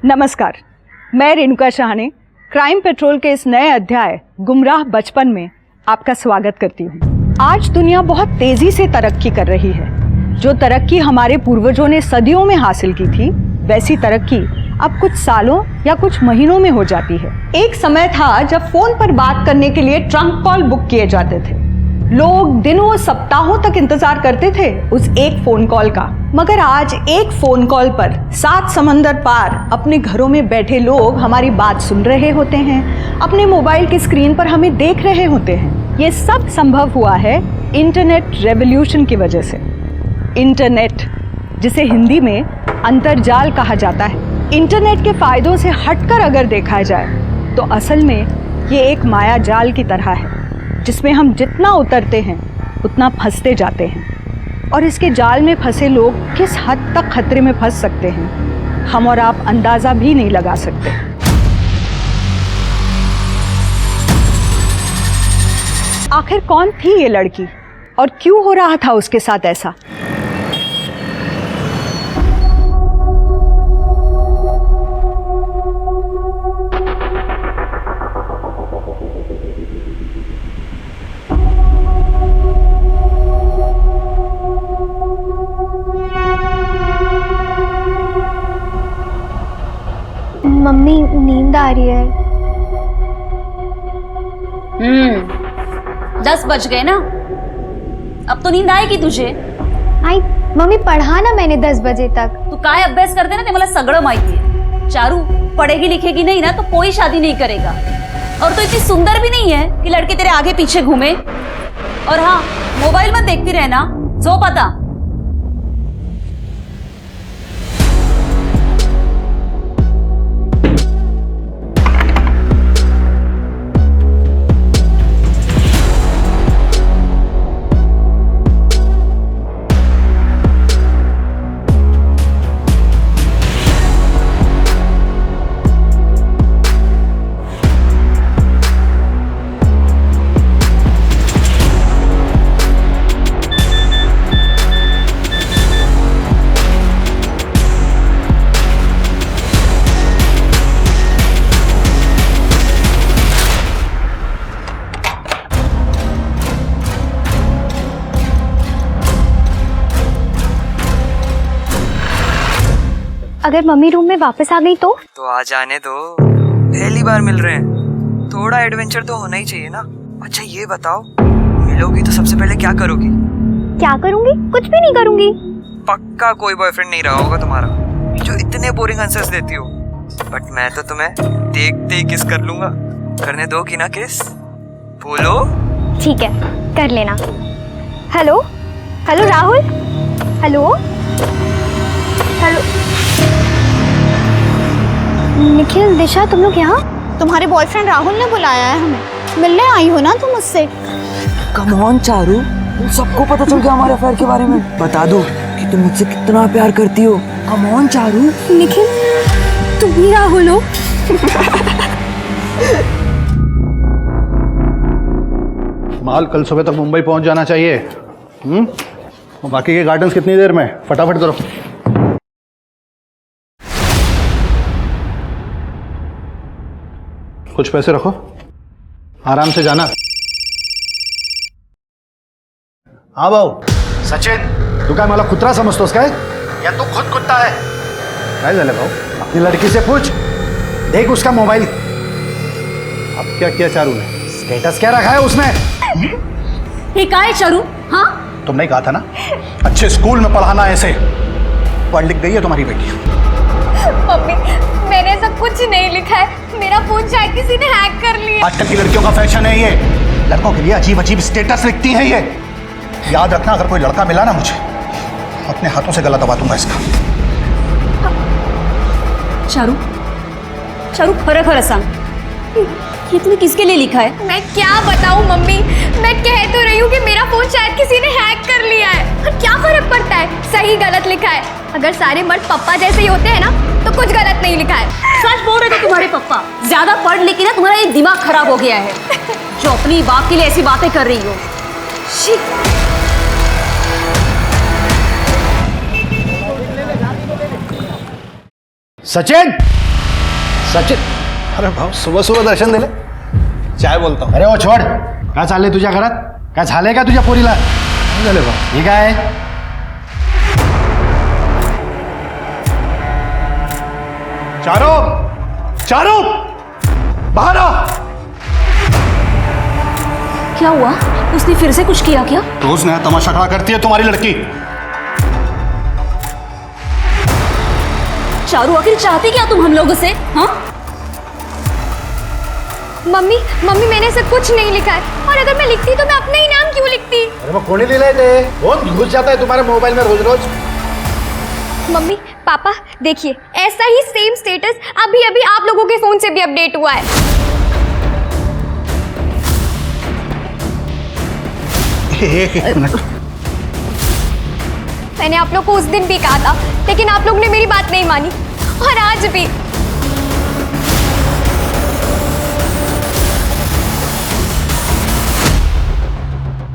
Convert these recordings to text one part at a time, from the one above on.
नमस्कार, मैं Renuka Shahane crime petrol के इस नए अध्याय गुमराह बचपन में आपका स्वागत करती हूँ। आज दुनिया बहुत तेजी से तरक्की कर रही है। जो तरक्की हमारे पूर्वजों ने सदियों में हासिल की थी, वैसी तरक्की अब कुछ सालों या कुछ महीनों में हो जाती है। एक समय था जब फोन पर बात करने के लिए ट्रंक कॉल बुक किए जाते थे। लोग दिनों सप्ताहों तक इंतजार करते थे उस एक फोन कॉल का, मगर आज एक फोन कॉल पर 7 समंदर पार अपने घरों में बैठे लोग हमारी बात सुन रहे होते हैं, अपने मोबाइल की स्क्रीन पर हमें देख रहे होते हैं। ये सब संभव हुआ है इंटरनेट रेवोल्यूशन की वजह से। इंटरनेट, जिसे हिंदी में अंतर्जाल कहा जाता है, इंटरनेट के फायदों से हटकर अगर देखा जाए तो असल में ये एक माया जाल की तरह है, जिसमें हम जितना उतरते हैं उतना फंसते जाते हैं। और इसके जाल में फंसे लोग किस हद तक खतरे में फंस सकते हैं, हम और आप अंदाज़ा भी नहीं लगा सकते। आखिर कौन थी ये लड़की और क्यों हो रहा था उसके साथ ऐसा? मम्मी, नींद आ रही है। 10 बज गए ना, अब तो नींद आएगी तुझे। आई मम्मी, पढ़ा ना मैंने 10 बजे तक। तू काय अभ्यास करते ना, ते मला सगळं माहिती है। चारू पढ़ेगी लिखेगी नहीं ना तो कोई शादी नहीं करेगा। और तो इतनी सुंदर भी नहीं है कि लड़के तेरे आगे पीछे घूमे। और हाँ, मोबाइल मत देखती रहना, जो पता। अगर मम्मी रूम में वापस आ गई तो आ जाने दो, पहली बार मिल रहे हैं, थोड़ा एडवेंचर तो होना ही चाहिए ना। अच्छा ये बताओ, मिलोगी तो सबसे पहले क्या करोगी? क्या करूंगी? कुछ भी नहीं करूंगी। पक्का कोई बॉयफ्रेंड नहीं रहा होगा तुम्हारा जो इतने बोरिंग आंसर्स देती हो। बट मैं तो तुम्हें देखते ही किस कर लूंगा। करने दो कि ना किस? बोलो। ठीक है, कर लेना। Hello hello Rahul, hello hello. Nikhil, Disha, तुम लोग यहाँ? तुम्हारे बॉयफ्रेंड राहुल ने बुलाया है हमें। मिलने आई हो ना तुम उससे? कम ऑन चारू, सबको पता चल गया हमारे अफेयर के बारे में। बता दो कि तुम मुझसे कितना प्यार करती हो। Come on Charu. निखिल, तुम ही राहुल हो? माल कल सुबह तक मुंबई पहुंच जाना चाहिए। और बाकी के गार्डन्स कितनी देर में? फटाफट करो। कुछ पैसे रखो, आराम से जाना। हाँ भाऊ। सचिन, तू काय मला कुत्रा समजतोस काय? या तू खुद कुत्ता है? काय झालं भाऊ? अपनी लड़की से पूछ, देख उसका मोबाइल। अब क्या किया चारू ने? स्टेटस क्या रखा है उसने? ये काय चारू? हाँ, तुमने कहा था ना अच्छे स्कूल में पढ़ाना। ऐसे पढ़ लिख गई है तुम्हारी बेटी। मम्मी, मैंने ऐसा कुछ नहीं लिखा है। मेरा फोन शायद किसी ने हैक कर लिया। आजकल की लड़कियों का फैशन है ये, लड़कों के लिए अजीब अजीब स्टेटस लिखती हैं ये। याद रखना, अगर कोई लड़का मिला ना मुझे, अपने हाथों से गला दबा दूंगा इसका। चारू, चारू खरं खरं सांग, ये तूने किसके लिए लिखा है? मैं क्या बताऊं मम्मी, मैं कह तो रही हूँ कि मेरा फोन शायद किसी ने हैक कर लिया है। और क्या फर्क पड़ता है, सही गलत लिखा है। अगर सारे मर्द पप्पा जैसे ही होते हैं ना, तो कुछ गलत नहीं लिखा है। सच बोल रहे थे तुम्हारे पप्पा। ज्यादा पढ़ लिख के ना तुम्हारा ये दिमाग खराब हो गया है, जो अपनी बाप के लिए ऐसी बातें कर रही हो। सचिन, सचिन, अरे भाऊ सुबह सुबह दर्शन दिले चाय बोलता हूँ. अरे ओ छोड, काय चाललंय तुझ्या घरात? काय झालंय का तुझ्या पोरीला? झाले भाऊ. हे काय? चारो चारो बाहर आओ. क्या हुआ? उसने फिर से कुछ किया क्या? रोज नया तमाशा खड़ा करती है तुम्हारी लड़की. चारू आखिर चाहती क्या तुम हम लोगों से? हाँ? मम्मी मम्मी मैंने ऐसा कुछ नहीं लिखा है, और अगर मैं लिखती तो मैं अपना ही नाम क्यों लिखती? अरे मग कोणी लिहिलंय ते? कौन घुस जाता है तुम्हारे मोबाइल में रोज रोज? मम्मी पापा देखिए, ऐसा ही सेम स्टेटस अभी अभी आप लोगों के फोन से भी अपडेट हुआ है. एक मिनट. मैंने आप लोग को उस दिन भी कहा था, लेकिन आप लोग ने मेरी बात नहीं मानी, और आज भी.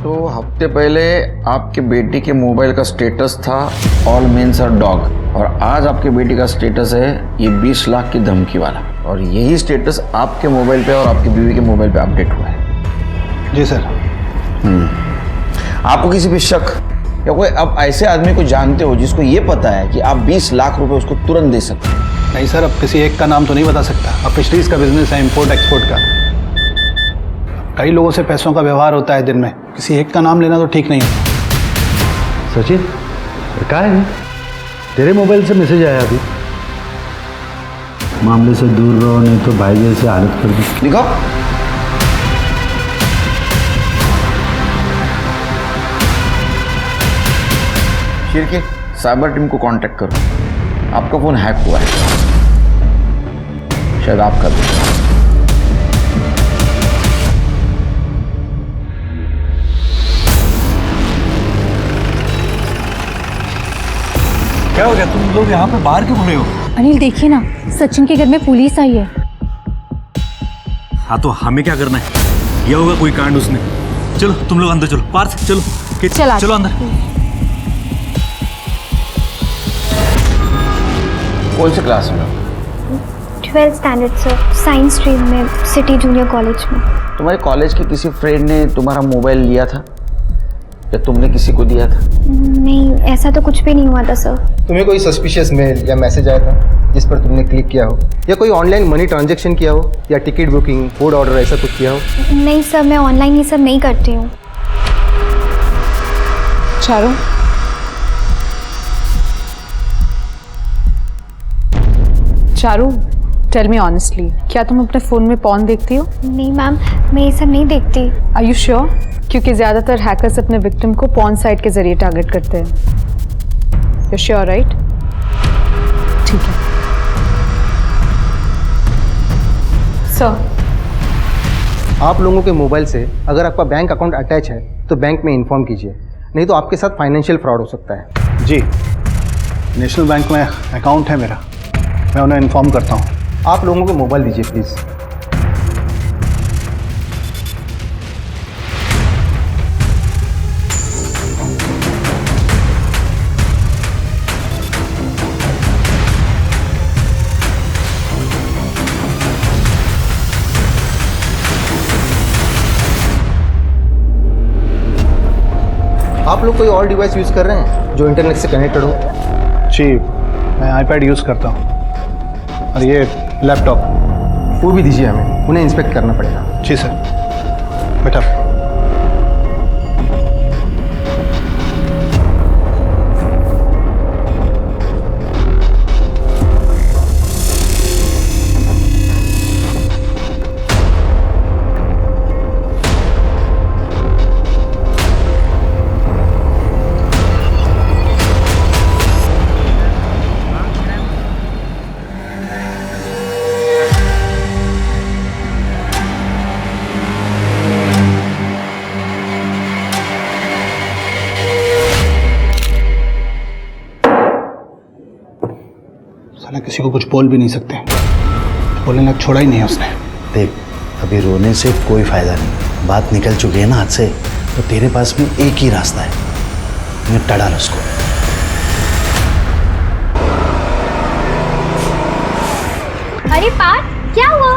तो हफ्ते पहले आपके बेटी के मोबाइल का स्टेटस था ऑल मेन्स आर डॉग, और आज आपके बेटी का स्टेटस है ये 20 लाख की धमकी वाला, और यही स्टेटस आपके मोबाइल पे और आपकी बीवी के मोबाइल पे अपडेट हुआ है. जी सर. आपको किसी पे शक या कोई अब ऐसे आदमी को जानते हो जिसको ये पता है कि आप 20 लाख रुपए उसको तुरंत दे सकते हैं? नहीं सर, अब किसी एक का नाम तो नहीं बता सकता. अब फिशरीज का बिजनेस है, इंपोर्ट एक्सपोर्ट का. कई लोगों से पैसों का व्यवहार होता है दिन में. किसी एक का नाम लेना तो ठीक नहीं होता. सचिन, काय है? तेरे मोबाइल से मैसेज आया अभी. मामले से दूर रहो नहीं तो भाई जैसे हालत कर दी. दिखाओ. शिरके, साइबर टीम को कांटेक्ट करो. आपका फोन हैक हुआ है, शायद आपका भी. क्या हो गया? तुम लोग यहाँ पे बाहर क्यों घूम रहे हो? अनिल देखिए ना, सचिन के घर में पुलिस आई है. हाँ तो हमें क्या करना है? ये होगा कोई कांड उसने. चलो तुम लोग अंदर चलो. पार्थ चलो. चल चलो अंदर. कौन से क्लास में हो? 12th standard sir, science stream में, सिटी जूनियर कॉलेज में. तुम्हारे कॉलेज के किसी फ्रेंड ने तुम्हारा मोबाइल लिया था या तुमने किसी को दिया था? नहीं, ऐसा तो कुछ भी नहीं हुआ था सर. तुम्हें कोई सस्पिशियस मेल या मैसेज आया था जिस पर तुमने क्लिक किया हो, या कोई ऑनलाइन मनी ट्रांजैक्शन किया हो, या टिकट बुकिंग, फूड ऑर्डर ऐसा कुछ किया हो? नहीं सर, मैं ऑनलाइन ये सब नहीं करती हूँ. Charu, Charu, tell me honestly, क्या तुम अपने फ़ोन में पॉर्न देखती हो? नहीं मैम, मैं ये सब नहीं देखती. Are you sure? क्योंकि ज़्यादातर हैकर्स अपने विक्टिम को पॉर्न साइट के जरिए टारगेट करते हैं. You sure right? ठीक है सर. आप लोगों के मोबाइल से अगर आपका बैंक अकाउंट अटैच है तो बैंक में इन्फॉर्म कीजिए, नहीं तो आपके साथ फाइनेंशियल फ्रॉड हो सकता है. जी, नेशनल बैंक में अकाउंट है मेरा, मैं उन्हें इन्फॉर्म करता हूँ. आप लोगों को मोबाइल दीजिए प्लीज़. आप लोग कोई और डिवाइस यूज़ कर रहे हैं जो इंटरनेट से कनेक्टेड हो? जी, मैं आईपैड यूज़ करता हूँ और ये लैपटॉप. वो भी दीजिए, हमें उन्हें इंस्पेक्ट करना पड़ेगा. जी सर. बेटा, साला किसी को कुछ बोल भी नहीं सकते. बोलने लायक छोड़ा ही नहीं है उसने. देख, अभी रोने से कोई फायदा नहीं. बात निकल चुकी है ना हाथ से, तो तेरे पास में एक ही रास्ता है, निपटा डाल उसको. अरे पार्थ, क्या हुआ?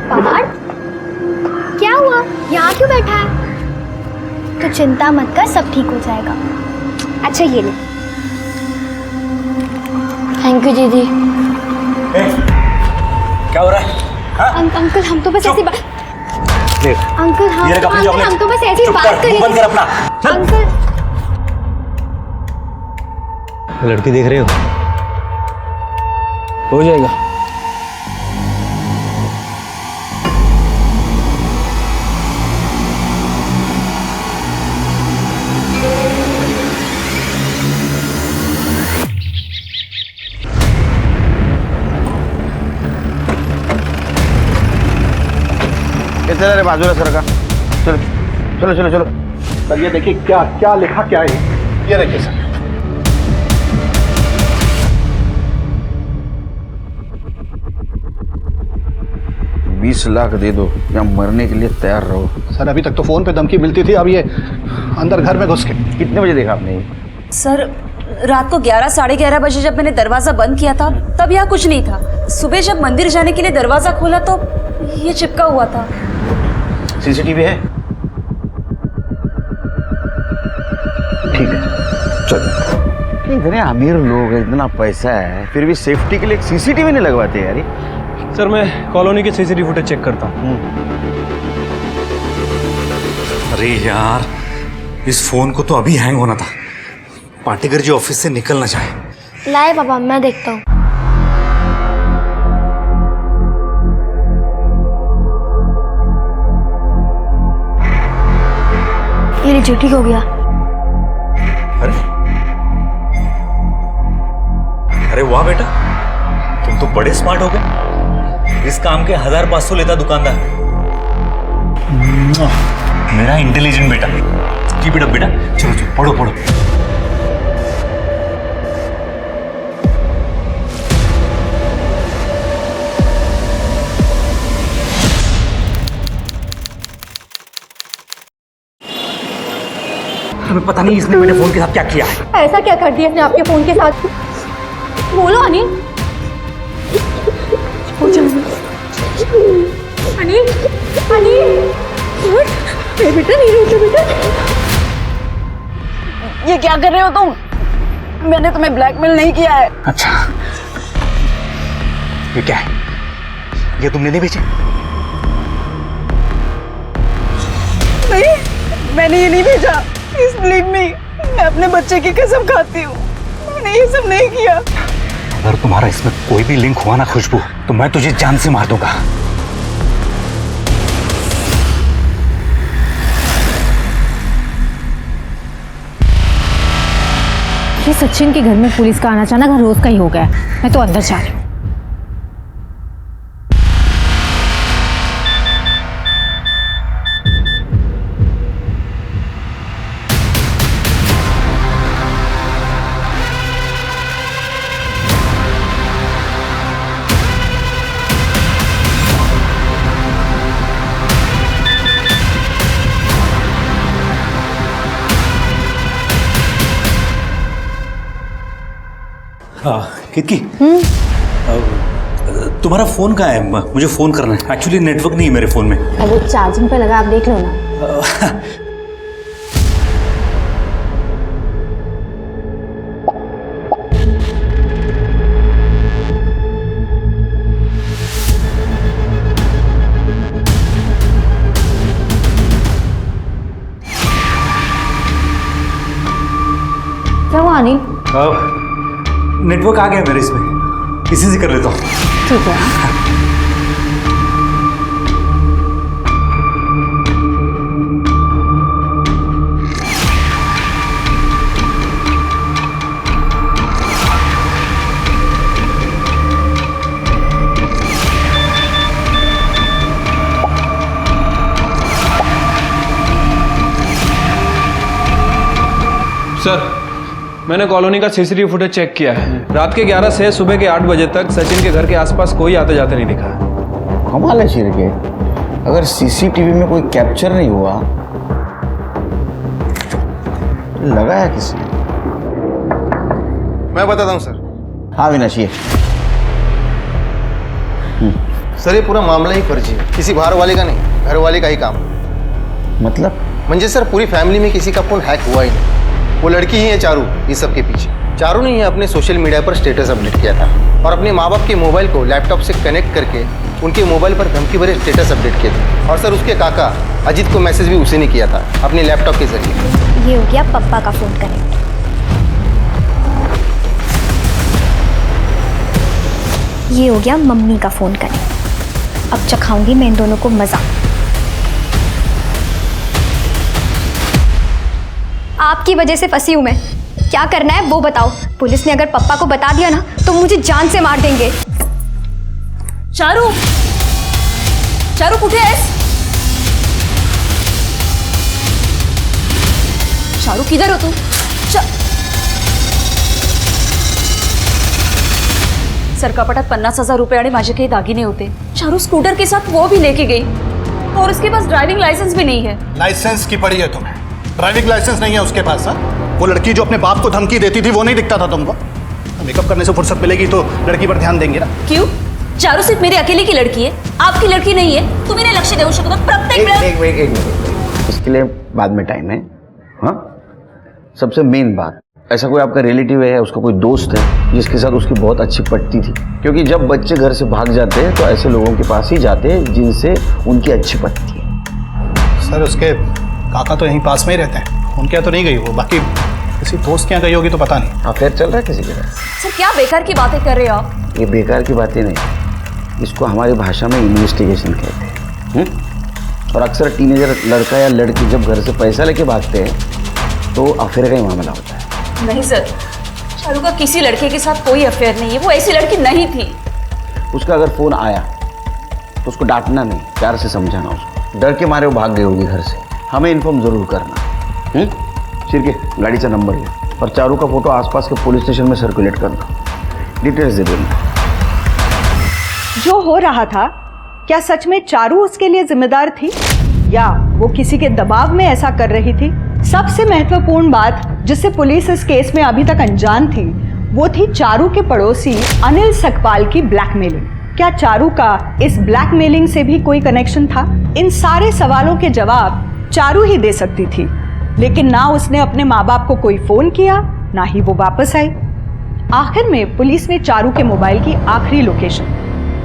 पहाड़? क्या हुआ? यहाँ क्यों बैठा है? तो चिंता मत कर, सब ठीक हो जाएगा। अच्छा ये ले। थैंक यू दीदी। क्या हो रहा है? अंकल हम तो बस ऐसी बात। अंकल हम तो बस ऐसी बात कर रहे थे। बंद कर अपना। अंकल लड़की देख रहे हो जाएगा। चलो रे बाजूला सरका। चलो चलो चलो चलो। सर ये देखिए क्या क्या लिखा क्या है, ये देखिए सर। $20 लाख दे दो या मरने के लिए तैयार रहो। सर अभी तक तो फोन पे धमकी मिलती थी, अब ये अंदर घर में घुस के। कितने बजे देखा आपने? सर रात को 11 साढ़े 11 बजे जब मैंने दरवाजा बंद किया था तब यहाँ कुछ नहीं था। सुबह जब मंदिर जाने के लिए दरवाजा खोला तो ये चिपका हुआ था। सीसीटीवी है? ठीक है चलो। इतने अमीर लोग हैं, इतना पैसा है, फिर भी सेफ्टी के लिए एक सीसीटीवी नहीं लगवाते यार। सर मैं कॉलोनी के सीसीटीवी फुटेज चेक करता हूँ। अरे यार इस फोन को तो अभी हैंग होना था। पाटेकर जी ऑफिस से निकल ना जाए। लाए बाबा, मैं देखता हूँ। ये लीजिए, ठीक हो गया। अरे वाह बेटा, तुम तो बड़े स्मार्ट हो गए। इस काम के 1500 लेता दुकानदार। मेरा इंटेलिजेंट बेटा। कीप इट अप बेटा। चलो चलो पढ़ो पढ़ो। तुम्हें पता नहीं इसने मेरे फोन के साथ क्या किया है। ऐसा क्या कर दिया इसने आपके फोन के साथ? बोलो अनिल। अनिल अनिल बेटा नहीं रोते बेटा। ये क्या कर रहे हो तुम? मैंने तुम्हें ब्लैकमेल नहीं किया है। अच्छा ये क्या है? ये तुमने नहीं बेचे? नहीं, मैंने ये नहीं भेजा। प्लीज बिलीव मी, मैं अपने बच्चे की कसम खाती हूँ, मैंने ये सब नहीं किया। अगर तुम्हारा इसमें कोई भी लिंक हुआ ना खुशबू, तो मैं तुझे जान से मार दूंगा। ये सचिन के घर में पुलिस का आना जाना रोज का ही हो गया। मैं तो अंदर जा रही हूँ। कितकी तुम्हारा फोन कहाँ है? मुझे फोन करना है। एक्चुअली नेटवर्क नहीं है मेरे फोन में। अरे चार्जिंग पे लगा, आप देख लो ना। क्या हुआ अनिल? नेटवर्क आ गया मेरे इसमें, इसी से कर लेता हूँ। ठीक है। सर मैंने कॉलोनी का सीसीटीवी फुटेज चेक किया है। रात के 11 से सुबह के 8 बजे तक सचिन के घर के आसपास कोई आते जाते नहीं दिखा है। कमाल है शेर के, अगर सीसीटीवी में कोई कैप्चर नहीं हुआ, लगाया किसी ने? मैं बताता हूँ सर। हाँ अविनाश ये सर ये पूरा मामला ही फर्जी है, किसी बाहर वाले का नहीं, घर वाले का ही काम। मतलब म्हणजे सर पूरी फैमिली में किसी का फोन हैक हुआ ही नहीं। वो लड़की ही है चारू इस सब के पीछे। चारू ने ही अपने सोशल मीडिया पर स्टेटस अपडेट किया था और अपने माँ बाप के मोबाइल को लैपटॉप से कनेक्ट करके उनके मोबाइल पर धमकी भरे स्टेटस अपडेट किए थे। और सर उसके काका अजीत को मैसेज भी उसी ने किया था अपने लैपटॉप के जरिए। ये हो गया पप्पा का फोन कनेक्ट। ये हो गया मम्मी का फोन कनेक्ट। अब चखाऊंगी मैं इन दोनों को मजा। आपकी वजह से फंसी हूं मैं। क्या करना है वो बताओ। पुलिस ने अगर पप्पा को बता दिया ना तो मुझे जान से मार देंगे। चारू, चारू कुठे आहेस? चारू किधर हो तू? सर कपाटात 50,000 रुपये आणि माझे काही दागिने होते। चारू स्कूटर के साथ वो भी लेके गई और उसके पास ड्राइविंग लाइसेंस भी नहीं है। लाइसेंस की पड़ी है तुम्हें, ड्राइविंग लाइसेंस नहीं है उसके पास। हाँ, वो लड़की जो अपने बाप को धमकी देती थी वो नहीं दिखता था तुमको? मेकअप करने से फुर्सत मिलेगी तो लड़की पर ध्यान देंगे ना। क्यों? चारू सिर्फ मेरी अकेले की लड़की है, आपकी लड़की नहीं है। तुम्ही नाही लक्ष देऊ शकत प्रत्येक एक इसके लिए बाद में टाइम है। हाँ, सबसे मेन बात, ऐसा कोई आपका रिलेटिव है, उसका कोई दोस्त है जिसके साथ उसकी बहुत अच्छी पटती थी? क्योंकि जब बच्चे घर से भाग जाते हैं तो ऐसे लोगों के पास ही जाते हैं जिनसे उनकी अच्छी पटती है। सर उसके काका तो यहीं पास में ही रहते हैं, उनके यहाँ तो नहीं गई वो, बाकी किसी दोस्त के यहाँ गई होगी तो पता नहीं। अफेयर चल रहा है किसी के साथ? सर क्या बेकार की बातें कर रहे हो आप? ये बेकार की बातें नहीं, इसको हमारी भाषा में इन्वेस्टिगेशन कहते हैं। और अक्सर टीनेजर लड़का या लड़की जब घर से पैसा लेके भागते हैं तो अफेयर का ही मामला होता है। नहीं सर, चारू का किसी लड़के के साथ कोई अफेयर नहीं है, वो ऐसी लड़की नहीं थी। उसका अगर फोन आया तो उसको डांटना नहीं, प्यार से समझाना उसको। डर के मारे वो भाग गई होगी घर से, हमें इन्फॉर्म जरूर करना। शिरके गाड़ीचा नंबर घे और चारू का फोटो आसपास के पुलिस स्टेशन में सर्कुलेट करना, डिटेल्स दे देना। जो हो रहा था क्या सच में चारू उसके लिए जिम्मेदार थी या वो किसी के दबाव में ऐसा कर रही थी? सबसे महत्वपूर्ण बात जिससे पुलिस इस केस में अभी तक अनजान थी वो थी चारू के पड़ोसी अनिल सकपाल की ब्लैकमेलिंग। क्या चारू का इस ब्लैकमेलिंग से भी कोई कनेक्शन था? इन सारे सवालों के जवाब चारू ही दे सकती थी, लेकिन ना उसने अपने माँ बाप को कोई फोन किया, ना ही वो वापस आई। आखिर में पुलिस ने चारू के मोबाइल की आखिरी लोकेशन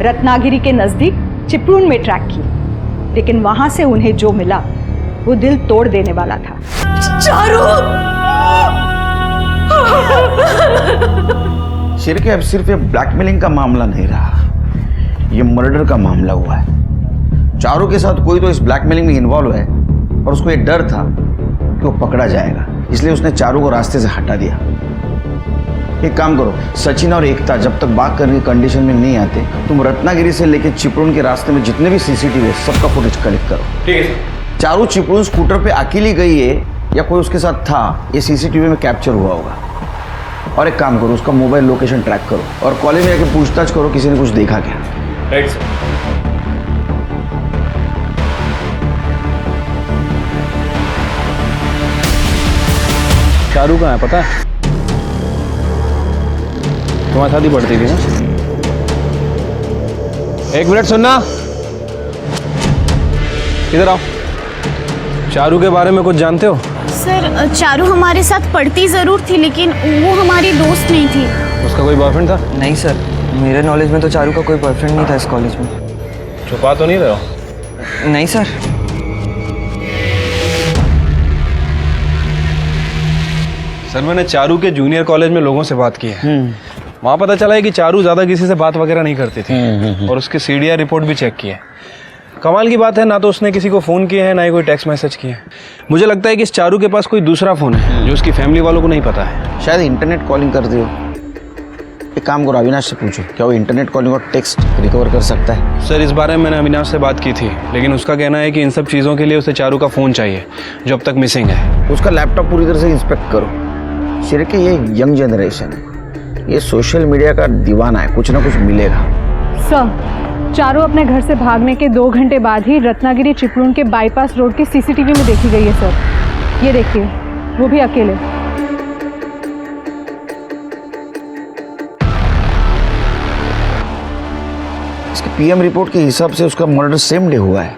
रत्नागिरी के नजदीक चिपळूण में ट्रैक की, लेकिन वहां से उन्हें जो मिला वो दिल तोड़ देने वाला था। चारू! शिरके अब सिर्फ ये ब्लैकमेलिंग का मामला नहीं रहा, ये मर्डर का मामला हुआ है। चारू के साथ कोई तो इस ब्लैकमेलिंग में इन्वॉल्व है और उसको ये डर था कि वो पकड़ा जाएगा, इसलिए उसने चारू को रास्ते से हटा दिया। एक काम करो, सचिन और एकता जब तक बात करने की कंडीशन में नहीं आते, तुम रत्नागिरी से लेकर चिपळूण के रास्ते में जितने भी सीसीटीवी है सबका फुटेज कलेक्ट करो। ठीक है सर। चारू चिपळूण स्कूटर पे अकेली गई है या कोई उसके साथ था, ये सीसीटीवी में कैप्चर हुआ होगा। और एक काम करो, उसका मोबाइल लोकेशन ट्रैक करो और कॉलेज में जाके पूछताछ करो किसी ने कुछ देखा क्या। Right sir. चारू कहाँ है पता है? तुम्हारे साथ ही पढ़ती थी ना? एक मिनट सुनना, इधर आओ। चारू के बारे में कुछ जानते हो? सर चारू हमारे साथ पढ़ती जरूर थी लेकिन वो हमारी दोस्त नहीं थी। उसका कोई बॉयफ्रेंड था? नहीं सर, मेरे नॉलेज में तो चारू का कोई बॉयफ्रेंड नहीं था इस कॉलेज में। छुपा तो नहीं रहे हो? नहीं सर। सर मैंने चारू के जूनियर कॉलेज में लोगों से बात की है, वहाँ पता चला है कि चारू ज़्यादा किसी से बात वगैरह नहीं करती थी और उसकी सीडीआर रिपोर्ट भी चेक की है। कमाल की बात है, ना तो उसने किसी को फ़ोन किया है ना ही कोई टेक्स्ट मैसेज किए हैं। मुझे लगता है कि इस चारू के पास कोई दूसरा फ़ोन है जो उसकी फैमिली वालों को नहीं पता है। शायद इंटरनेट कॉलिंग करती हो। एक काम करो, अविनाश से पूछो क्या वो इंटरनेट कॉलिंग और टेक्स्ट रिकवर कर सकता है। सर इस बारे में मैंने अविनाश से बात की थी, लेकिन उसका कहना है कि इन सब चीज़ों के लिए उसे चारू का फ़ोन चाहिए जो अब तक मिसिंग है। उसका लैपटॉप पूरी तरह से इंस्पेक्ट करो। शिरके ये यंग जनरेशन है, ये सोशल मीडिया का दीवाना है, कुछ ना कुछ मिलेगा। सर, चारू अपने घर से भागने के 2 घंटे बाद ही रत्नागिरी चिपळूण के बाईपास रोड के सीसीटीवी में देखी गई है सर। ये देखिए, वो भी अकेले। पीएम रिपोर्ट के हिसाब से उसका मर्डर सेम डे हुआ है।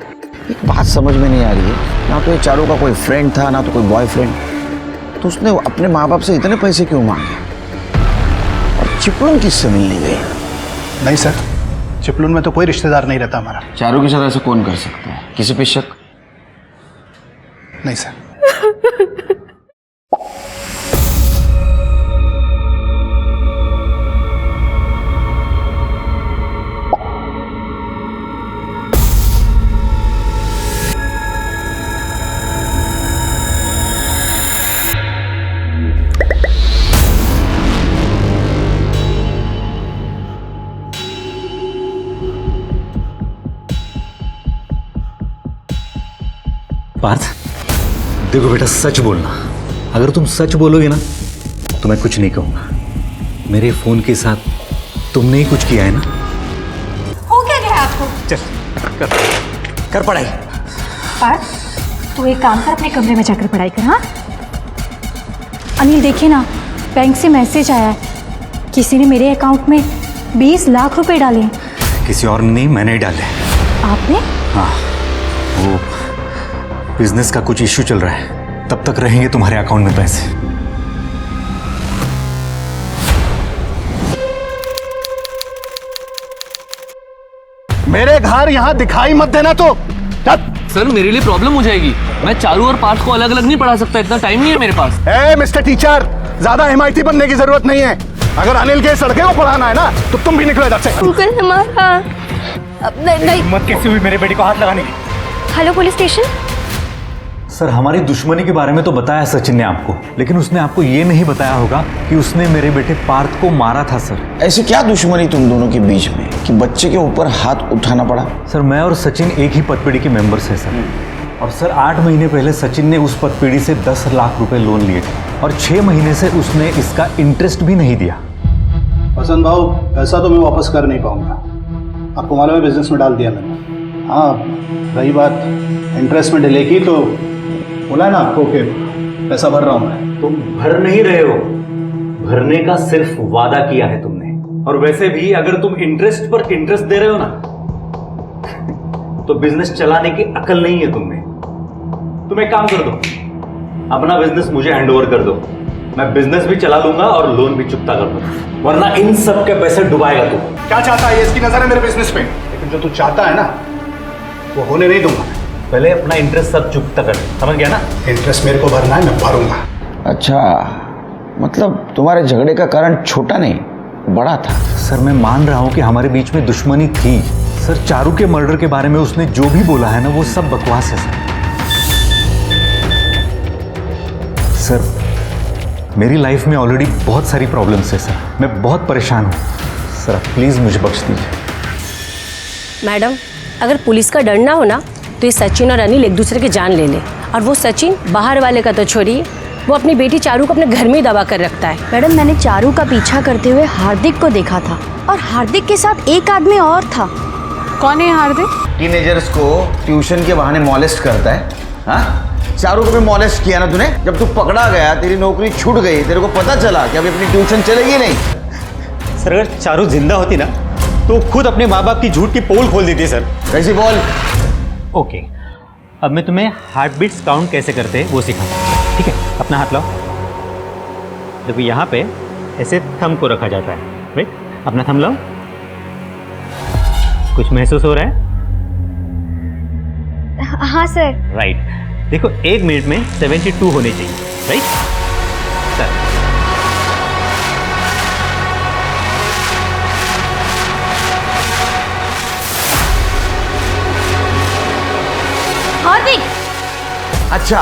एक बात समझ में नहीं आ रही है, ना तो ये चारू का कोई फ्रेंड था ना तो कोई बॉयफ्रेंड, तो उसने अपने माँ बाप से इतने पैसे क्यों मांगे? और चिपळूण किससे मिलने गए? नहीं सर, चिपलून में तो कोई रिश्तेदार नहीं रहता हमारा। चारू के साथ ऐसा कौन कर सकता है? किसी पे शक? नहीं सर। पार्थ, देखो बेटा, सच बोलना। अगर तुम सच बोलोगे ना तो मैं कुछ नहीं कहूंगा। मेरे फोन के साथ तुमने ही कुछ किया है ना? हो क्या गया आपको? चल कर पढ़ाई। पार्थ, तू एक काम कर, अपने कमरे में जाकर पढ़ाई कर। हाँ अनिल, देखिए ना, बैंक से मैसेज आया है, किसी ने मेरे अकाउंट में 20 लाख रुपए डाले हैं। किसी और ने नहीं, मैंने ही डाले। आपने? हाँ, वो बिजनेस का कुछ इश्यू चल रहा है, तब तक रहेंगे तुम्हारे अकाउंट में पैसे। मेरे घर यहाँ दिखाई मत देना तो। सर मेरे लिए प्रॉब्लम हो जाएगी। मैं चारू और पार्थ को अलग अलग नहीं पढ़ा सकता, इतना टाइम नहीं है मेरे पास। ए मिस्टर टीचर, ज्यादा हिमायती बनने की जरूरत नहीं है। अगर अनिल के लड़के को पढ़ाना है ना तो तुम भी निकलो इधर से। अंकल हमारा नहीं। हिम्मत कैसे हुई मेरे बेटे को हाथ लगाने की? Hello police station. सर, हमारी दुश्मनी के बारे में तो बताया सचिन ने आपको, लेकिन उसने आपको ये नहीं बताया होगा कि उसने मेरे बेटे पार्थ को मारा था। सर, ऐसी क्या दुश्मनी तुम दोनों के बीच में कि बच्चे के ऊपर हाथ उठाना पड़ा? सर, मैं और सचिन एक ही पदपीढ़ी के मेंबर्स हैं सर। और सर, 8 महीने पहले सचिन ने उस पदपीढ़ी से 10 लाख रुपए लोन लिए थे और 6 महीने से उसने इसका इंटरेस्ट भी नहीं दिया। वसंत भाऊ, पैसा तो मैं वापस कर नहीं पाऊंगा, आपको मालूम है, बिजनेस में डाल दिया मैंने। हाँ, रही बात इंटरेस्ट में डिले की, तो बोला है ना आपको कि पैसा भर रहा हूं मैं। तुम भर नहीं रहे हो, भरने का सिर्फ वादा किया है तुमने। और वैसे भी अगर तुम इंटरेस्ट पर इंटरेस्ट दे रहे हो ना तो बिजनेस चलाने की अकल नहीं है तुमने। तुम एक काम कर दो, अपना बिजनेस मुझे हैंडओवर कर दो, मैं बिजनेस भी चला लूंगा और लोन भी चुकता कर दूंगा, वरना इन सब के पैसे डुबाएगा तू। क्या चाहता है? इसकी नजर है मेरे बिजनेस पे, लेकिन जो तू चाहता है ना वो होने नहीं दूंगा। पहले अपना इंटरेस्ट सब चुकता कर, समझ गया ना? इंटरेस्ट मेरे को भरना है, मैं भरूंगा। अच्छा, मतलब तुम्हारे झगड़े का कारण छोटा नहीं बड़ा था। सर, मैं मान रहा हूं कि हमारे बीच में दुश्मनी थी। सर, चारू के मर्डर के बारे में उसने जो भी बोला है ना वो सब बकवास है सर। मेरी लाइफ में ऑलरेडी बहुत सारी प्रॉब्लम्स है सर, मैं बहुत परेशान हूँ सर, आप प्लीज़ मुझे बख्श दीजिए। मैडम, अगर पुलिस का डर ना हो ना तो ये सचिन और अनिल एक दूसरे की जान ले ले। और वो सचिन बाहर वाले का तो छोड़िए, वो अपनी बेटी चारू को अपने घर में ही दबा कर रखता है। मैडम, मैंने चारू का पीछा करते हुए हार्दिक को देखा था, और हार्दिक के साथ एक आदमी और था। कौन है हार्दिक? टीनेजर्स को ट्यूशन के बहाने मॉलेस्ट करता है। हाँ, चारू को भी मॉलेस्ट किया ना तूने। जब तू पकड़ा गया, तेरी नौकरी छूट गई, तेरे को पता चला कि अभी अपनी ट्यूशन चलेगी नहीं। सर, अगर चारू जिंदा होती ना तो खुद अपने माँ बाप की झूठ की पोल खोल देती सर। कैसी बोल? ओके, अब मैं तुम्हें हार्ट बीट्स काउंट कैसे करते हैं वो सिखाऊंगा, ठीक है? अपना हाथ लाओ। देखो, यहाँ पे ऐसे थंब को रखा जाता है, राइट? अपना थंब लाओ। कुछ महसूस हो रहा है? हाँ सर। राइट। देखो, 1 मिनट में 72 होने चाहिए, राइट सर? हार्दिक, अच्छा,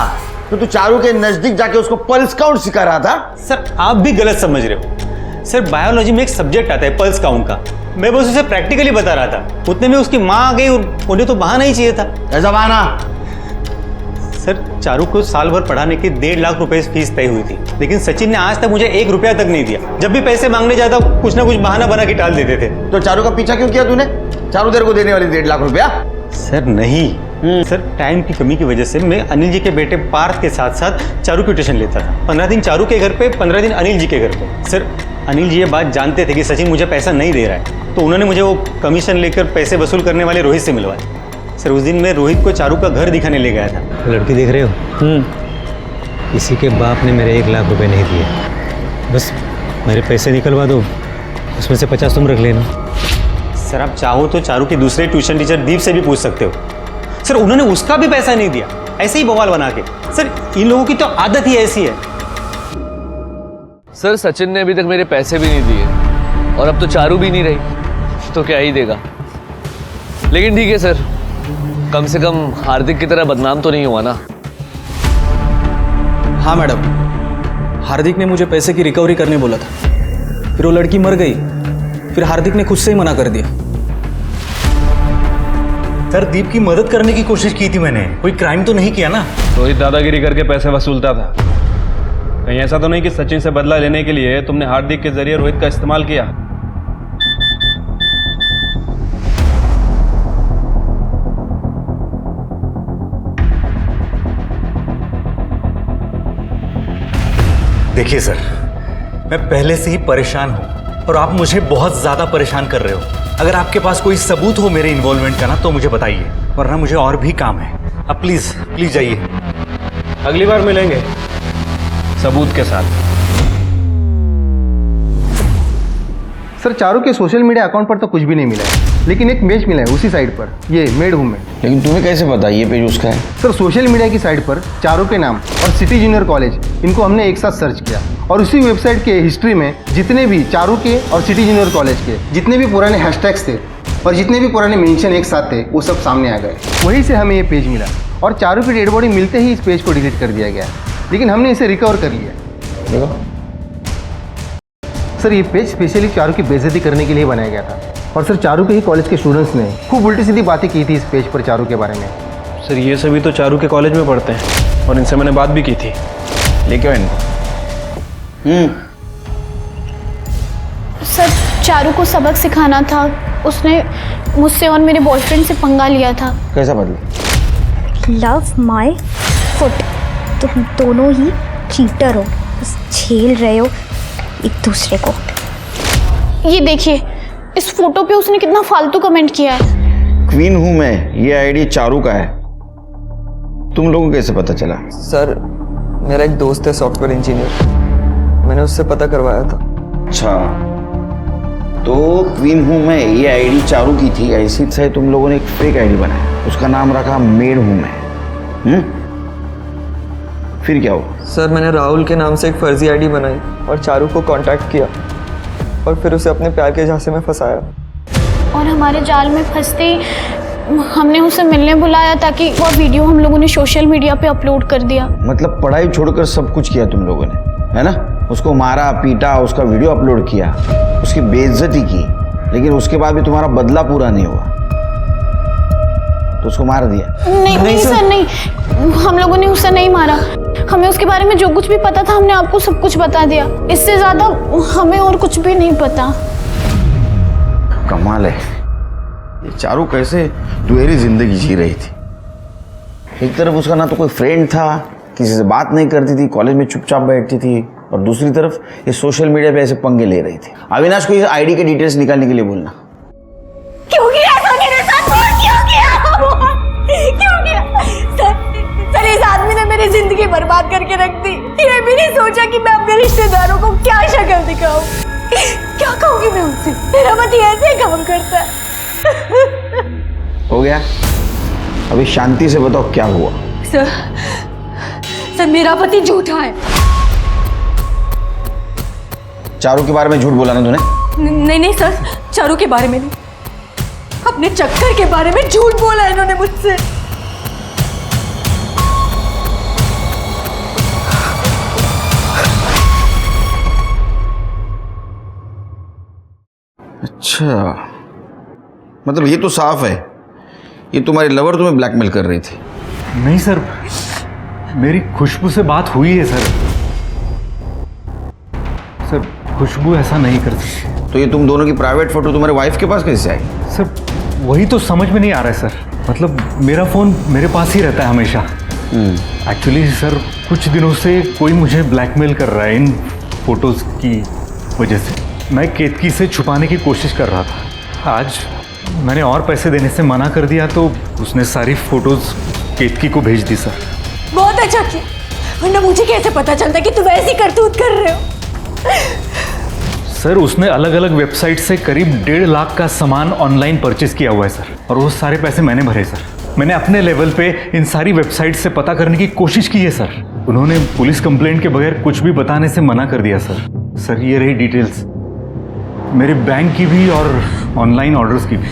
तो तू चारू के नजदीक जाके उसको पल्स काउंट सिखा रहा था? सर, आप भी गलत समझ रहे हो। सर, बायोलॉजी में एक सब्जेक्ट आता है पल्स काउंट का, मैं बस उसे प्रैक्टिकली बता रहा था। उतने में उसकी माँ आ गई और उन्हें तो बहाना ही चाहिए था। ऐसा बहाना? सर, चारू को साल भर पढ़ाने की 1.5 लाख रुपए फीस तय हुई थी, लेकिन सचिन ने आज तक मुझे 1 रुपया तक नहीं दिया। जब भी पैसे मांगने जाता कुछ ना कुछ बहाना बना के टाल देते थे। तो चारू का पीछा क्यों किया तूने? चारू तेरे को देने वाली 1.5 लाख रुपया? सर नहीं, सर, टाइम की कमी की वजह से मैं अनिल जी के बेटे पार्थ के साथ साथ चारू की ट्यूशन लेता था। 15 दिन चारू के घर पे, 15 दिन अनिल जी के घर पे। सर, अनिल जी ये बात जानते थे कि सचिन मुझे पैसा नहीं दे रहा है, तो उन्होंने मुझे वो कमीशन लेकर पैसे वसूल करने वाले रोहित से मिलवाया। सर उस दिन मैं रोहित को चारू का घर दिखाने ले गया था। लड़की देख रहे हो? किसी के बाप ने मेरे 1 लाख रुपए नहीं दिए। बस मेरे पैसे निकलवा दो, उसमें से 50 तुम रख लेना। सर आप चाहो तो चारू के दूसरे ट्यूशन टीचर दीप से भी पूछ सकते हो। सर उन्होंने उसका भी पैसा नहीं दिया, ऐसे ही बवाल बना के। सर इन लोगों की तो आदत ही ऐसी है। सर सचिन ने अभी तक मेरे पैसे भी नहीं दिए और अब तो चारू भी नहीं रही तो क्या ही देगा। लेकिन ठीक है सर, कम से कम हार्दिक की तरह बदनाम तो नहीं हुआ ना। हाँ मैडम, हार्दिक ने मुझे पैसे की रिकवरी करने बोला था, फिर वो लड़की मर गई, फिर हार्दिक ने खुद से ही मना कर दिया। सर दीप की मदद करने की कोशिश की थी मैंने, कोई क्राइम तो नहीं किया ना। रोहित दादागिरी करके पैसे वसूलता था। कहीं ऐसा तो नहीं कि सचिन से बदला लेने के लिए तुमने हार्दिक के जरिए रोहित का इस्तेमाल किया? देखिए सर, मैं पहले से ही परेशान हूं और आप मुझे बहुत ज्यादा परेशान कर रहे हो। अगर आपके पास कोई सबूत हो मेरे इन्वॉल्वमेंट का ना तो मुझे बताइए, वरना मुझे और भी काम है। अब प्लीज प्लीज जाइए। अगली बार मिलेंगे सबूत के साथ। सर चारू के सोशल मीडिया अकाउंट पर तो कुछ भी नहीं मिला है, लेकिन एक पेज मिला है उसी साइट पर, ये मेड होम में। लेकिन तुम्हें कैसे पता ये पेज उसका है? सर सोशल मीडिया की साइट पर चारू के नाम और सिटी जूनियर कॉलेज, इनको हमने एक साथ सर्च किया और उसी वेबसाइट के हिस्ट्री में जितने भी चारू के और सिटी जूनियर कॉलेज के जितने भी पुराने हैशटैग्स थे और जितने भी पुराने मेंशन एक साथ थे वो सब सामने आ गए। वहीं से हमें ये पेज मिला और चारू की डेड बॉडी मिलते ही इस पेज को डिलीट कर दिया गया, लेकिन हमने इसे रिकवर कर लिया। देखो सर ये पेज स्पेशली चारू की बेइज्जती करने के लिए बनाया गया था और सर चारू के ही कॉलेज के स्टूडेंट्स ने खूब उल्टी सीधी बातें की थी इस पेज पर चारू के बारे में। सर ये सभी तो चारू के कॉलेज में पढ़ते हैं और इनसे मैंने बात भी की थी। लेके आओ इनको। सर चारू को सबक सिखाना था, उसने मुझसे और मेरे बॉयफ्रेंड से पंगा लिया था। कैसा बदला? लव माई फुट, तुम दोनों ही चीटर हो, बस झेल रहे हो एक दूसरे को। ये देखिए, इस फोटो पे उसने कितना फालतू कमेंट किया है। क्वीन हूं मैं, ये आईडी चारू का है। तुम लोगों को कैसे पता चला? सर मेरा एक दोस्त है सॉफ्टवेयर इंजीनियर, मैंने उससे पता करवाया था। अच्छा, तो क्वीन हूं मैं ये आईडी चारू की थी, ऐसी से तुम लोगों ने एक फेक आईडी बनाया, उसका नाम रखा मेड हूं मैं। फिर क्या हुआ? सर मैंने राहुल के नाम से एक फर्जी आईडी बनाई और चारू को कांटेक्ट किया और फिर उसे अपने प्यार के झांसे में फंसाया। और हमारे जाल में फंसते ही हमने उसे मिलने बुलाया ताकि वो वीडियो हम लोगों ने सोशल मीडिया पे अपलोड कर दिया। मतलब पढ़ाई छोड़कर सब कुछ किया तुम लोगों ने, है ना? उसको मारा पीटा, उसका वीडियो अपलोड किया, उसकी बेइज्जती की, लेकिन उसके बाद भी तुम्हारा बदला पूरा नहीं हुआ तो उसको मार दिया? नहीं सर नहीं, हम लोगों ने उसे नहीं मारा। हमें उसके बारे में जो कुछ भी पता था हमने आपको सब कुछ बता दिया, इससे ज्यादा हमें और कुछ भी नहीं पता। कमाल है, ये चारू कैसे दुहेरी जिंदगी जी रही थी। एक तरफ उसका ना तो कोई फ्रेंड था, किसी से बात नहीं करती थी, कॉलेज में चुपचाप बैठती थी, और दूसरी तरफ ये सोशल मीडिया पे ऐसे पंगे ले रही थी। अविनाश को इस आईडी के डिटेल्स निकालने के लिए बोलना। क्यों किया ऐसा मेरे साथ? क्यों किया सर इस आदमी ने मेरी जिंदगी बर्बाद करके रख दी। ये भी नहीं सोचा कि मैं अपने रिश्तेदारों को क्या शक्ल दिखाऊं। क्या कहूंगी मैं उससे? मेरा पति ऐसे काम करता है। हो गया, अभी शांति से बताओ क्या हुआ। सर मेरा पति झूठा है। चारू के बारे में झूठ बोला ना तूने? नहीं सर, चारू के बारे में नहीं, अपने चक्कर के बारे में झूठ बोला इन्होंने मुझसे। अच्छा, मतलब ये तो साफ है, ये तुम्हारी लवर तुम्हें ब्लैकमेल कर रही थी। नहीं सर, मेरी खुशबू से बात हुई है सर। सर खुशबू ऐसा नहीं करती। तो ये तुम दोनों की प्राइवेट फोटो तुम्हारे वाइफ के पास कैसे आई? सर वही तो समझ में नहीं आ रहा है सर। मतलब मेरा फ़ोन मेरे पास ही रहता है हमेशा। एक्चुअली सर कुछ दिनों से कोई मुझे ब्लैकमेल कर रहा है इन फोटोज़ की वजह से। मैं केतकी से छुपाने की कोशिश कर रहा था, आज मैंने और पैसे देने से मना कर दिया तो उसने सारी फोटोज केतकी को भेज दी सर। बहुत अच्छा किया, वरना मुझे कैसे पता चलता कि तुम ऐसी करतूत कर रहे हो। सर उसने अलग अलग वेबसाइट से करीब 1.5 लाख का सामान ऑनलाइन परचेज किया हुआ है सर, और वो सारे पैसे मैंने भरे सर। मैंने अपने लेवल पे इन सारी वेबसाइट से पता करने की कोशिश की है सर। उन्होंने पुलिस कंप्लेंट के बगैर कुछ भी बताने से मना कर दिया सर। सर ये रही डिटेल्स मेरे बैंक की भी और ऑनलाइन ऑर्डर्स की भी।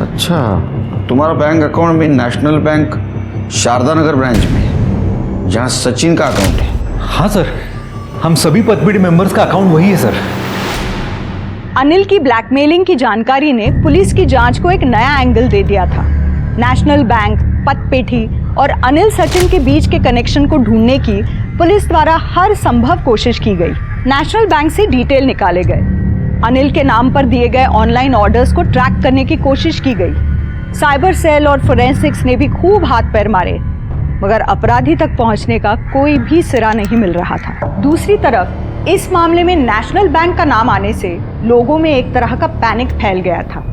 अच्छा, तुम्हारा बैंक अकाउंट में नेशनल बैंक शारदा नगर ब्रांच में है, जहाँ सचिन का अकाउंट है। हाँ सर, हम सभी पतबीडी मेंबर्स का अकाउंट वही है सर। अनिल की ब्लैकमेलिंग की जानकारी ने पुलिस की जांच को एक नया एंगल दे दिया था। नेशनल बैंक, पतपेठी और अनिल सचिन के बीच के कनेक्शन को ढूंढने की पुलिस द्वारा हर संभव कोशिश की गई। नेशनल बैंक से डिटेल निकाले गए, अनिल के नाम पर दिए गए ऑनलाइन ऑर्डर्स को ट्रैक करने की कोशिश की गई। साइबर सेल और फोरेंसिक्स ने भी खूब हाथ पैर मारे, मगर अपराधी तक पहुंचने का कोई भी सिरा नहीं मिल रहा था। दूसरी तरफ इस मामले में नेशनल बैंक का नाम आने से लोगों में एक तरह का पैनिक फैल गया था।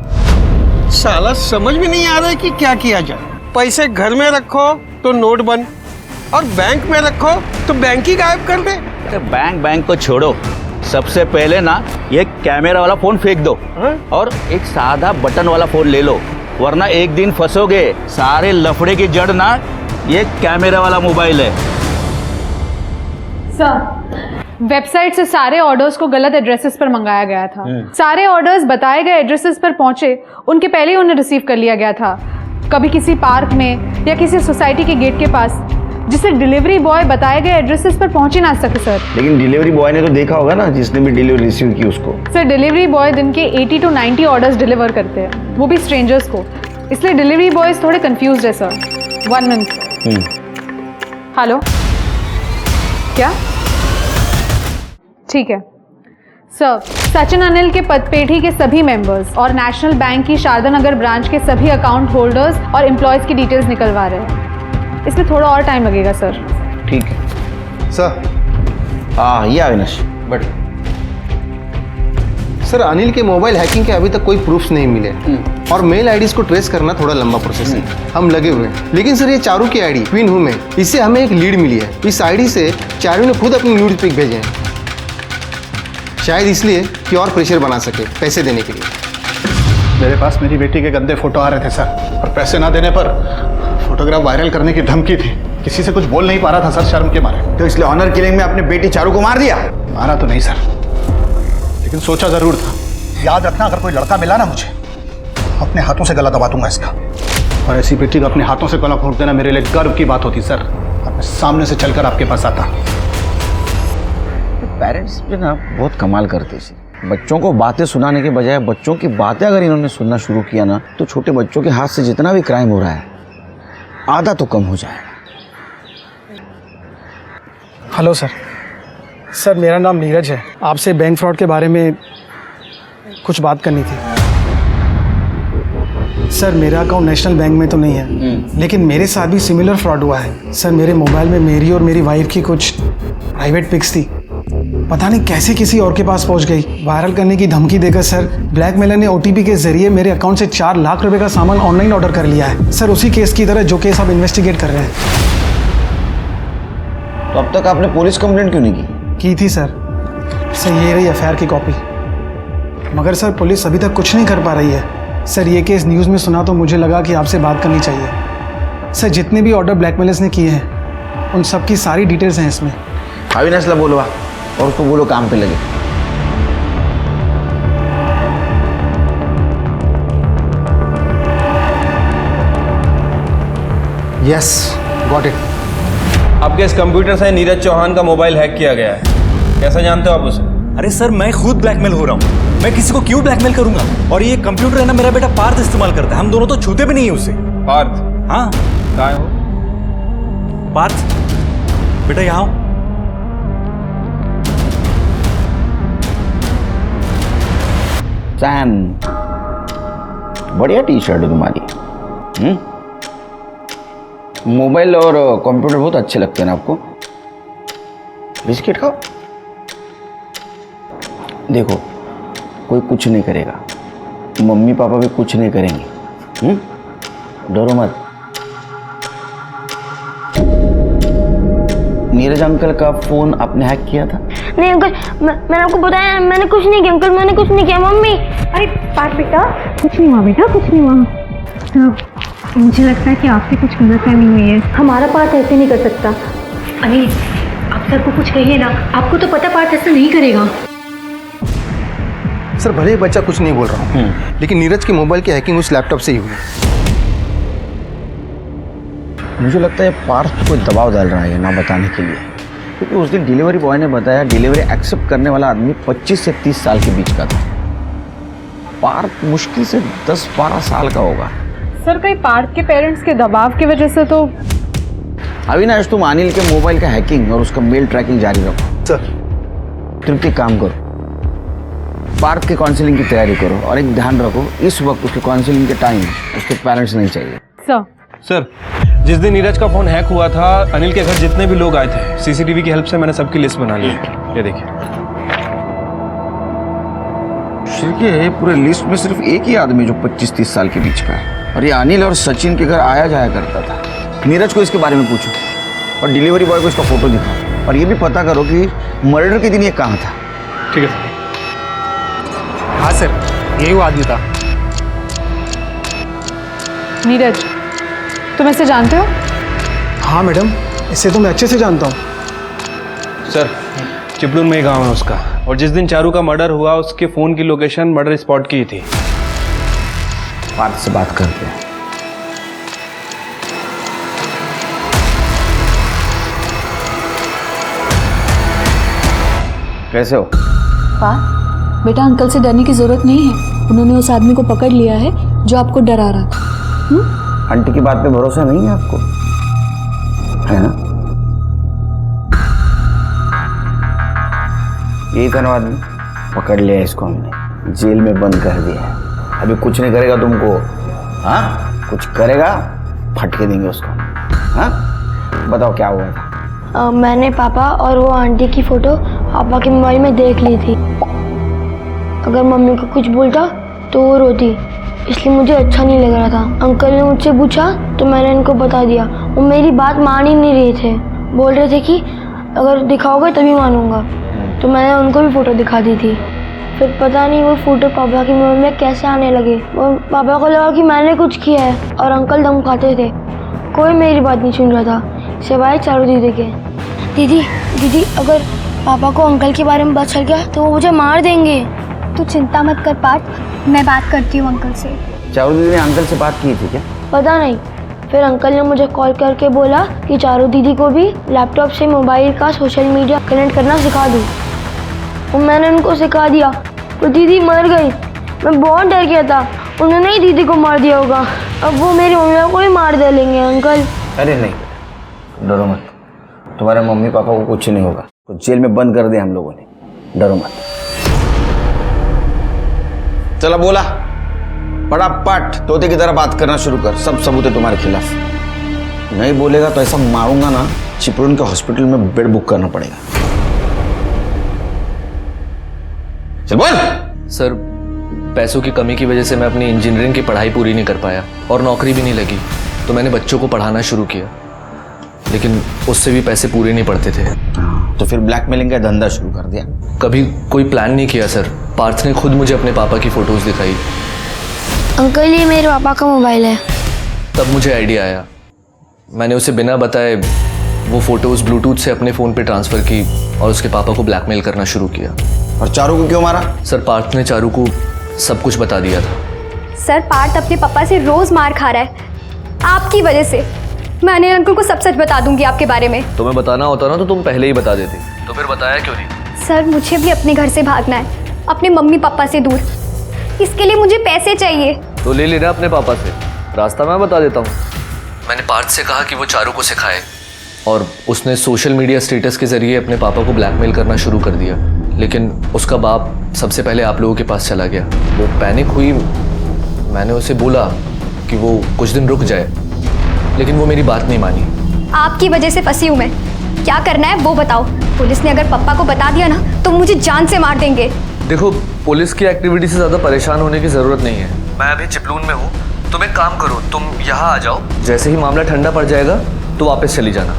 साला समझ में नहीं आ रहा है कि क्या किया जाए। पैसे घर में रखो तो नोट बंद, और बैंक में रखो तो बैंक ही गायब कर दे। बैंक को छोड़ो, सबसे पहले ना ये कैमरा वाला फोन फेंक दो और एक सादा बटन वाला फोन ले लो, वरना एक दिन फंसोगे। सारे लफड़े की जड़ ना ये कैमरा वाला मोबाइल है। सर, वेबसाइट से सारे ऑर्डर्स को गलत एड्रेसेस पर मंगाया गया था। सारे ऑर्डर्स बताए गए एड्रेसेस पर पहुंचे उनके पहले ही उन्हें रिसीव कर लिया गया था, कभी किसी पार्क में या किसी सोसाइटी के गेट के पास, जिससे डिलीवरी बॉय बताए गए एड्रेसेस पर पहुंच ही ना सके सर। लेकिन डिलीवरी बॉय ने तो देखा होगा ना, जिसने भी डिलीवरी रिसीव की उसको। सर, डिलीवरी बॉय दिन के 80 to 90 ऑर्डर्स डिलीवर करते हैं, वो भी स्ट्रेंजर्स को, इसलिए डिलीवरी बॉयज थोड़े कंफ्यूज्ड है सर। 1 मिनट। हेलो, क्या? ठीक है सर, सचिन अनिल के पतपेठी के सभी मेंबर्स और नेशनल बैंक की शारदा नगर ब्रांच के सभी अकाउंट होल्डर्स और एम्प्लॉयज की डिटेल्स निकलवा रहे हैं। इसमें थोड़ा और टाइम लगेगा सर। ठीक है सर। हाँ, ये अविनाश बट सर, अनिल के मोबाइल हैकिंग के अभी तक कोई प्रूफ्स नहीं मिले, और मेल आईडीज को ट्रेस करना थोड़ा लंबा प्रोसेस है। हम लगे हुए हैं, लेकिन सर ये चारू की आईडी क्वीन हूँ मैं, इससे हमें एक लीड मिली है। इस आईडी से चारू ने खुद अपनी न्यूड पिक भेजे हैं, शायद इसलिए कि और प्रेशर बना सके पैसे देने के लिए। मेरे पास मेरी बेटी के गंदे फोटो आ रहे थे सर, और पैसे ना देने पर फोटोग्राफ वायरल करने की धमकी थी। किसी से कुछ बोल नहीं पा रहा था सर, शर्म के मारे। तो इसलिए ऑनर किलिंग में अपनी बेटी चारू को मार दिया? मारा तो नहीं सर, लेकिन सोचा जरूर था। याद रखना, अगर कोई लड़का मिला ना मुझे, अपने हाथों से गला दबा दूंगा इसका। और ऐसी बेटी को अपने हाथों से गला घोंट देना मेरे लिए गर्व की बात होती सर। और मैं सामने से चलकर आपके पास आता। पेरेंट्स भी ना बहुत कमाल करते हैं। बच्चों को बातें सुनाने के बजाय बच्चों की बातें अगर इन्होंने सुनना शुरू किया ना, तो छोटे बच्चों के हाथ से जितना भी क्राइम हो रहा है आधा तो कम हो जाएगा। Hello sir. सर, मेरा नाम नीरज है। आपसे बैंक फ्रॉड के बारे में कुछ बात करनी थी। सर, मेरा अकाउंट नेशनल बैंक में तो नहीं है, लेकिन मेरे साथ भी सिमिलर फ्रॉड हुआ है। सर, मेरे मोबाइल में मेरी और मेरी वाइफ की कुछ प्राइवेट पिक्स थी, पता नहीं कैसे किसी और के पास पहुंच गई। वायरल करने की धमकी देकर सर ब्लैकमेलर ने OTP के जरिए मेरे अकाउंट से 4 लाख रुपए का सामान ऑनलाइन ऑर्डर कर लिया है। सर, उसी केस की तरह जो केस आप इन्वेस्टिगेट कर रहे हैं। तो अब तक आपने पुलिस कंप्लेंट क्यों नहीं की थी सर। ये रही एफआईआर की कॉपी, मगर सर पुलिस अभी तक कुछ नहीं कर पा रही है। सर, ये केस न्यूज़ में सुना तो मुझे लगा कि आपसे बात करनी चाहिए। सर, जितने भी ऑर्डर ब्लैकमेलर्स ने किए हैं उन सब की सारी डिटेल्स हैं इसमें। अविनाश ला बोलवा और उसको बोलो काम पे लगे। Yes, got it. आपके इस कंप्यूटर से नीरज चौहान का मोबाइल हैक किया गया है। कैसा जानते हो आप उसे? अरे सर, मैं खुद ब्लैकमेल हो रहा हूँ। मैं किसी को क्यों ब्लैकमेल करूंगा? और ये कंप्यूटर है ना, मेरा बेटा पार्थ इस्तेमाल करता है। हम दोनों तो छूते भी नहीं है उसे। पार्थ? हाँ। कहाँ है वो? पार्थ, बेटा यहाँ आओ। सैन, बढ़िया टी शर्ट है तुम्हारी। मोबाइल और कंप्यूटर बहुत अच्छे लगते हैं ना आपको। बिस्किट खाओ। देखो, कोई कुछ नहीं करेगा, मम्मी पापा भी कुछ नहीं करेंगे। डरो मत। नीरज अंकल का फोन आपने हैक किया था? नहीं अंकल, मैंने आपको बताया, मैंने कुछ नहीं किया अंकल, मैंने कुछ नहीं किया। मम्मी, अरे पार्थ बेटा, कुछ नहीं हुआ बेटा, कुछ नहीं हुआ। तो मुझे लगता है कि आपसे कुछ गलतफहमी हुई है। हमारा पार्थ ऐसे नहीं कर सकता। अनिल, आप सर को कुछ कहिए ना, आपको तो पता पार्थ ऐसा नहीं करेगा। सर भले ही बच्चा कुछ नहीं बोल रहा हूँ, लेकिन नीरज के मोबाइल की हैकिंग उस लैपटॉप से ही हुई। मुझे लगता है पार्थ कोई दबाव डाल रहा है ना बताने के लिए, क्योंकि उस दिन डिलीवरी बॉय ने बताया डिलीवरी एक्सेप्ट करने वाला आदमी 25 से 30 साल के बीच का था। पार्थ मुश्किल से 10-12 साल का होगा। सर कहीं पार्थ के पेरेंट्स के दबाव की वजह से तो। अविनाश, तुम अनिल के मोबाइल का हैकिंग और उसका मेल ट्रैकिंग जारी रखो। सर तृप्ति, काम करो, पार्थ के काउंसलिंग की तैयारी करो और एक ध्यान रखो, इस वक्त उसके काउंसलिंग के टाइम उसके पेरेंट्स नहीं चाहिए। सर, जिस दिन नीरज का फोन हैक हुआ था, अनिल के घर जितने भी लोग आए थे, सीसीटीवी की हेल्प से मैंने सबकी लिस्ट बना ली है। ये देखिए। ये पूरे लिस्ट में सिर्फ एक ही आदमी जो 25-30 साल के बीच का है, और ये अनिल और सचिन के घर आया जाया करता था। नीरज को इसके बारे में पूछो और डिलीवरी बॉय को इसका फोटो दिखाओ, और ये भी पता करो कि मर्डर के दिन ये कहाँ था। ठीक है सर। हाँ सर, यही वो आदमी था। नीरज, तुम ऐसे जानते हो? हाँ मैडम, इससे तो मैं अच्छे से जानता हूँ। सर, चिपलून में ही गाँव है उसका, और जिस दिन चारू का मर्डर हुआ उसके फोन की लोकेशन मर्डर स्पॉट की ही थी। पार्थ से बात करते हैं। कैसे हो? पार्थ बेटा, अंकल से डरने की जरूरत नहीं है। उन्होंने उस आदमी को पकड़ लिया है जो आपको डरा रहा था। आंटी की बात पे भरोसा नहीं है आपको, है ना? यही था ना आदमी, पकड़ लिया इसको हमने, जेल में बंद कर दिया है। अभी कुछ नहीं करेगा तुमको। हाँ, कुछ करेगा फटके देंगे उसको। हाँ, बताओ क्या हुआ था? मैंने पापा और वो आंटी की फोटो पापा के मोबाइल में देख ली थी। अगर मम्मी को कुछ बोलता तो वो रोती, इसलिए मुझे अच्छा नहीं लग रहा था। अंकल ने मुझसे पूछा तो मैंने इनको बता दिया। वो मेरी बात मान ही नहीं रहे थे, बोल रहे थे कि अगर दिखाओगे तभी मानूंगा। तो मैंने उनको भी फ़ोटो दिखा दी थी। फिर पता नहीं वो फ़ोटो पापा के मोबाइल में कैसे आने लगे। वो पापा को लगा कि मैंने कुछ किया है, और अंकल दम खाते थे। कोई मेरी बात नहीं सुन रहा था सिवाय चारू दीदी के। दीदी, अगर पापा को अंकल के बारे में पता चल गया तो वो मुझे मार देंगे। तू चिंता मत कर पार्थ, मैं बात करती हूँ अंकल से। चारू दीदी ने अंकल से बात की थी क्या? पता नहीं। फिर अंकल ने मुझे कॉल करके बोला कि चारू दीदी को भी लैपटॉप से मोबाइल का सोशल मीडिया कनेक्ट करना सिखा दूँ। और मैंने उनको सिखा दिया, तो दीदी मर गई। मैं बहुत डर गया था, उन्होंने ही दीदी को मार दिया होगा। अब वो मेरी मम्मी को भी मार डालेंगे अंकल। अरे नहीं, डरो मत, तुम्हारे मम्मी पापा को कुछ नहीं होगा। तो जेल में बंद कर दिया हम लोगों ने, डरो मत। चला बोला, बड़ा पट तोते की तरह बात करना शुरू कर। सब सबूत है तुम्हारे खिलाफ। नहीं बोलेगा तो ऐसा मारूंगा ना, चिपळूण के हॉस्पिटल में बेड बुक करना पड़ेगा। चल बोल। सर, पैसों की कमी की वजह से मैं अपनी इंजीनियरिंग की पढ़ाई पूरी नहीं कर पाया और नौकरी भी नहीं लगी। तो मैंने बच्चों को पढ़ाना शुरू किया, लेकिन उससे भी पैसे पूरे नहीं पड़ते थे। तो फिर ब्लैकमेलिंग का धंधा शुरू कर दिया? कभी कोई प्लान नहीं किया सर। पार्थ ने खुद मुझे अपने पापा की फोटोज दिखाई। अंकल, ये मेरे पापा का मोबाइल है। तब मुझे आइडिया आया। मैंने उसे बिना बताए वो फोटोज ब्लूटूथ से अपने फ़ोन पे ट्रांसफ़र की और उसके पापा को ब्लैकमेल करना शुरू किया। और चारू को क्यों मारा? सर, पार्थ ने चारू को सब कुछ बता दिया था। सर, पार्थ अपने पापा से रोज़ मार खा रहा है आपकी वजह से। मैं अनिल अंकल को सब सच बता दूंगी आपके बारे में। तुम्हें बताना होता ना तो तुम पहले ही बता देती। तो फिर बताया क्यों नहीं? सर, मुझे भी अपने घर से भागना है, अपने मम्मी पापा से दूर। इसके लिए मुझे पैसे चाहिए। तो ले लेना अपने पापा से, रास्ता मैं बता देता हूँ। मैंने पार्थ से कहा कि वो चारू को सिखाए, और उसने सोशल मीडिया स्टेटस के जरिए अपने पापा को ब्लैकमेल करना शुरू कर दिया। लेकिन उसका बाप सबसे पहले आप लोगों के पास चला गया। वो पैनिक हुई। मैंने उसे बोला कि वो कुछ दिन रुक जाए, लेकिन वो मेरी बात नहीं मानी। आपकी वजह से फंसी हूँ मैं। क्या करना है वो बताओ। पुलिस ने अगर पापा को बता दिया ना तो मुझे जान से मार देंगे। देखो, पुलिस की एक्टिविटी से ज़्यादा परेशान होने की ज़रूरत नहीं है। मैं अभी चिपलून में हूँ, तुम एक काम करो, तुम यहाँ आ जाओ। जैसे ही मामला ठंडा पड़ जाएगा तो वापस चली जाना।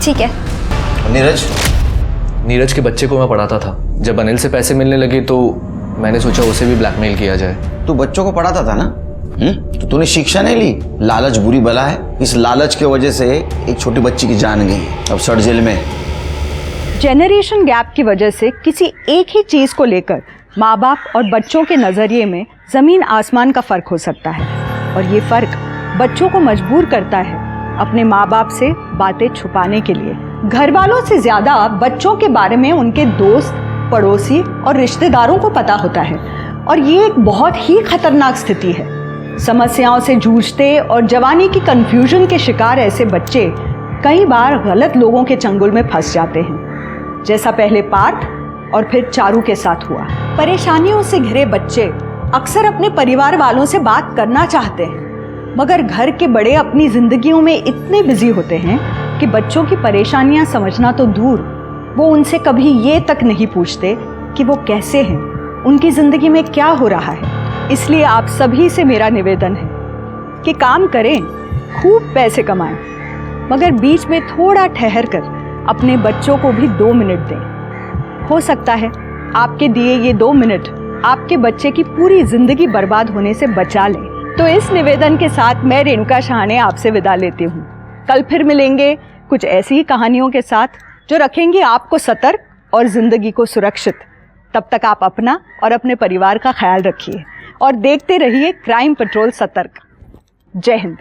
ठीक है। नीरज के बच्चे को मैं पढ़ाता था। जब अनिल से पैसे मिलने लगे तो मैंने सोचा उसे भी ब्लैकमेल किया जाए। तू बच्चों को पढ़ाता था ना, तो तूने शिक्षा नहीं ली। लालच बुरी बला है। इस लालच की वजह से एक छोटी बच्ची की जान गई, अब सड़ जेल में। जेनरेशन गैप की वजह से किसी एक ही चीज़ को लेकर माँ बाप और बच्चों के नज़रिए में ज़मीन आसमान का फ़र्क हो सकता है, और ये फ़र्क बच्चों को मजबूर करता है अपने माँ बाप से बातें छुपाने के लिए। घर वालों से ज़्यादा बच्चों के बारे में उनके दोस्त, पड़ोसी और रिश्तेदारों को पता होता है, और ये एक बहुत ही खतरनाक स्थिति है। समस्याओं से जूझते और जवानी की कंफ्यूजन के शिकार ऐसे बच्चे कई बार गलत लोगों के चंगुल में फंस जाते हैं, जैसा पहले पार्थ और फिर चारू के साथ हुआ। परेशानियों से घिरे बच्चे अक्सर अपने परिवार वालों से बात करना चाहते हैं, मगर घर के बड़े अपनी जिंदगियों में इतने बिजी होते हैं कि बच्चों की परेशानियां समझना तो दूर, वो उनसे कभी ये तक नहीं पूछते कि वो कैसे हैं, उनकी जिंदगी में क्या हो रहा है। इसलिए आप सभी से मेरा निवेदन है कि काम करें, खूब पैसे कमाएं, मगर बीच में थोड़ा ठहर कर अपने बच्चों को भी 2 मिनट दें। हो सकता है आपके दिए ये 2 मिनट आपके बच्चे की पूरी जिंदगी बर्बाद होने से बचा लें। तो इस निवेदन के साथ मैं रेणुका शाहने आपसे विदा लेती हूँ। कल फिर मिलेंगे कुछ ऐसी ही कहानियों के साथ जो रखेंगे आपको सतर्क और जिंदगी को सुरक्षित। तब तक आप अपना और अपने परिवार का ख्याल रखिए और देखते रहिए क्राइम पेट्रोल सतर्क। जय हिंद।